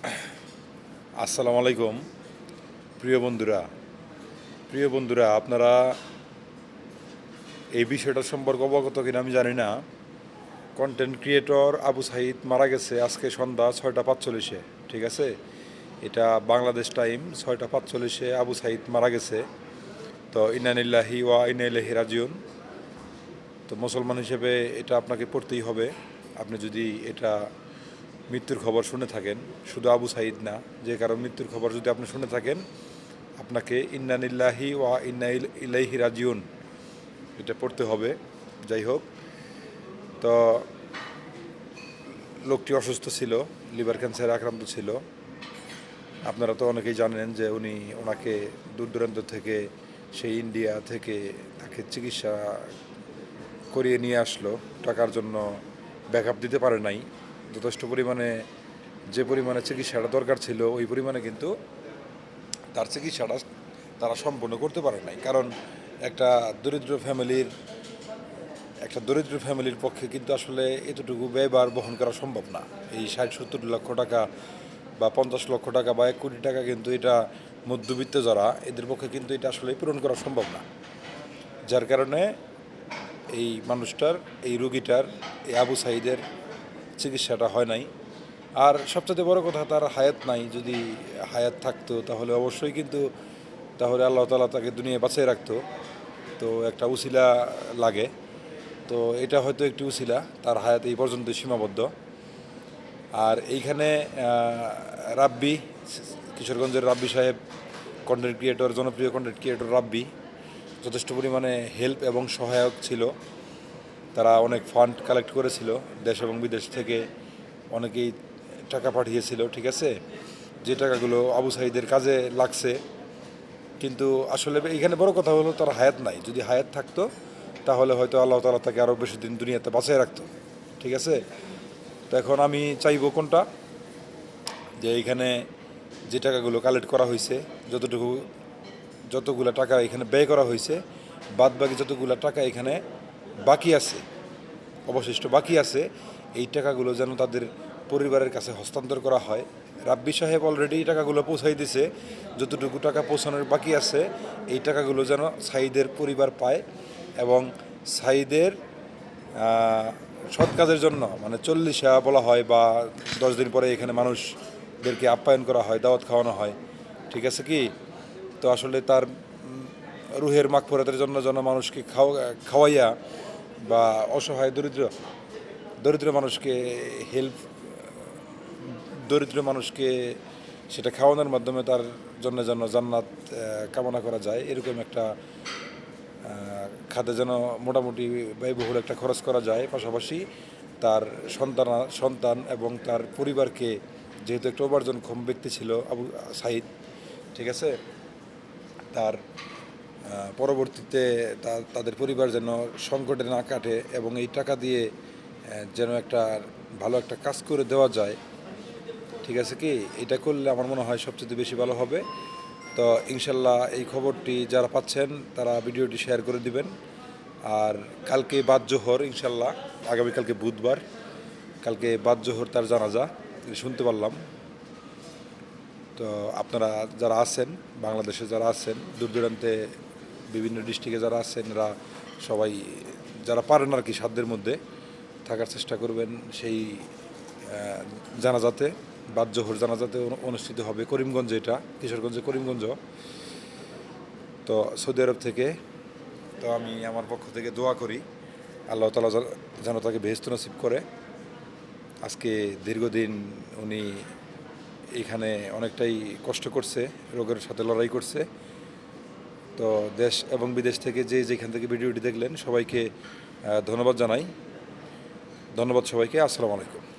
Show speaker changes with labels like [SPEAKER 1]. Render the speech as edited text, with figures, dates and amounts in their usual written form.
[SPEAKER 1] আসসালামু আলাইকুম। প্রিয় বন্ধুরা আপনারা এই বিষয়টা সম্পর্কে অবগত কিনা আমি জানি না। কন্টেন্ট ক্রিয়েটর আবু সাঈদ মারা গেছে আজকে সন্ধ্যা 6টা 45-এ। ঠিক আছে, এটা বাংলাদেশ টাইম 6টা 45-এ আবু সাঈদ মারা গেছে। তো ইন্না লিল্লাহি ওয়া ইন্না ইলাইহি রাজিউন। তো মুসলমান হিসেবে এটা আপনাকে পড়তেই হবে। আপনি যদি এটা মৃত্যুর খবর শুনে থাকেন, শুধু আবু সাঈদ না, যে কারণ মৃত্যুর খবর যদি আপনি শুনে থাকেন, আপনাকে ইন্না লিল্লাহি ওয়া ইন্না ইলাইহি রাজিউন এটা পড়তে হবে। যাই হোক, তো লোকটি অসুস্থ ছিল, লিভার ক্যান্সারে আক্রান্ত ছিল। আপনারা তো অনেকেই জানেন যে ওনাকে দূর দূরান্ত থেকে, সেই ইন্ডিয়া থেকে তাকে চিকিৎসা করিয়ে নিয়ে আসলো। টাকার জন্য ব্যাকআপ দিতে পারে নাই। যথেষ্ট পরিমাণে, যে পরিমাণে চিকিৎসাটা দরকার ছিল ওই পরিমাণে কিন্তু তার চিকিৎসাটা তারা সম্পূর্ণ করতে পারে নাই। কারণ একটা দরিদ্র ফ্যামিলির পক্ষে কিন্তু আসলে এতটুকু ব্যয়ভার বহন করা সম্ভব না। এই 60-70 লক্ষ টাকা বা 50 লক্ষ টাকা বা 1 কোটি টাকা কিন্তু এটা মধ্যবিত্ত যারা, এদের পক্ষে কিন্তু এটা আসলে পূরণ করা সম্ভব না। যার কারণে এই মানুষটার, এই রুগীটার, এই আবু সাঈদের চিকিৎসাটা হয় নাই। আর সবচেয়ে বড় কথা, তার হায়াত নাই। যদি হায়াত থাকতো তাহলে অবশ্যই কিন্তু, তাহলে আল্লাহ তাআলা তাকে দুনিয়ায় বাঁচিয়ে রাখতো। তো একটা উসিলা লাগে। তো এটা হয়তো একটি উসিলা, তার হায়াত এই পর্যন্ত সীমাবদ্ধ। আর এইখানে রাব্বি, কিশোরগঞ্জের রাব্বি সাহেব, কন্টেন্ট ক্রিয়েটর, জনপ্রিয় কন্টেন্ট ক্রিয়েটর রাব্বি যথেষ্ট পরিমাণে হেল্প এবং সহায়ক ছিল। তারা অনেক ফান্ড কালেক্ট করেছিল দেশ এবং বিদেশ থেকে, অনেকেই টাকা পাঠিয়েছিল। ঠিক আছে, যে টাকাগুলো আবু সাঈদের কাজে লাগছে। কিন্তু আসলে এখানে বড় কথা হলো তার হায়াত নাই। যদি হায়াত থাকতো তাহলে হয়তো আল্লাহ তাআলা তাকে আরও বেশি দিন দুনিয়াতে বাঁচিয়ে রাখতো। ঠিক আছে, তো এখন আমি চাইবো কোনটা, যে এইখানে যে টাকাগুলো কালেক্ট করা হয়েছে, যতগুলো টাকা এখানে ব্যয় করা হয়েছে, বাদ বাকি যতগুলো টাকা এখানে বাকি আছে, অবশিষ্ট বাকি আছে, এই টাকাগুলো যেন তাদের পরিবারের কাছে হস্তান্তর করা হয়। রাব্বি সাহেব অলরেডি এই টাকাগুলো পৌঁছাই দিছে। যতটুকু টাকা পৌঁছানোর বাকি আছে, এই টাকাগুলো যেন সাঈদের পরিবার পায় এবং সাঈদের সৎ কাজের জন্য, মানে 40 বলা হয় বা 10 দিন পরে এখানে মানুষদেরকে আপ্যায়ন করা হয়, দাওয়াত খাওয়ানো হয়। ঠিক আছে কি, তো আসলে তার রুহের মাগফিরাতের জন্য যেন মানুষকে খাওয়াইয়া বা অসহায় দরিদ্র মানুষকে হেল্প, দরিদ্র মানুষকে সেটা খাওয়ানোর মাধ্যমে তার জন্য যেন জান্নাত কামনা করা যায়, এরকম একটা খাতে যেন মোটামুটি ব্যয়বহুল একটা খরচ করা যায়। পাশাপাশি তার সন্তান এবং তার পরিবারকে, যেহেতু একটা উপার্জনক্ষম ব্যক্তি ছিল আবু সাঈদ, ঠিক আছে, তার পরবর্তীতে তাদের পরিবার যেন সংকটে না কাটে এবং এই টাকা দিয়ে যেন একটা ভালো একটা কাজ করে দেওয়া যায়। ঠিক আছে কি, এটা করলে আমার মনে হয় সবচেয়ে বেশি ভালো হবে। তো ইনশাল্লাহ এই খবরটি যারা পাচ্ছেন তারা ভিডিওটি শেয়ার করে দিবেন। আর কালকে বাদ জোহর, ইনশাল্লাহ আগামীকালকে বুধবার, কালকে বাদ জোহর তার জানাজা শুনতে পারলাম। তো আপনারা যারা আছেন, বাংলাদেশে যারা আছেন, দূর দূরান্তে বিভিন্ন ডিস্ট্রিক্টে যারা আছেন, এরা সবাই যারা পারেন আর কি সাধ্যের মধ্যে থাকার চেষ্টা করবেন সেই জানাজাতে। বাদ জোহর জানাজাতে অনুষ্ঠিত হবে করিমগঞ্জে, এটা কিশোরগঞ্জে করিমগঞ্জ। তো সৌদি আরব থেকে, তো আমি আমার পক্ষ থেকে দোয়া করি আল্লাহ তাআলা যেন তাকে বেহেশত নসিব করে। আজকে দীর্ঘদিন উনি এখানে অনেকটাই কষ্ট করছে, রোগের সাথে লড়াই করছে। তো দেশ এবং বিদেশ থেকে যেখান থেকে ভিডিওটি দেখলেন সবাইকে ধন্যবাদ জানাই। ধন্যবাদ সবাইকে। আসসালামু আলাইকুম।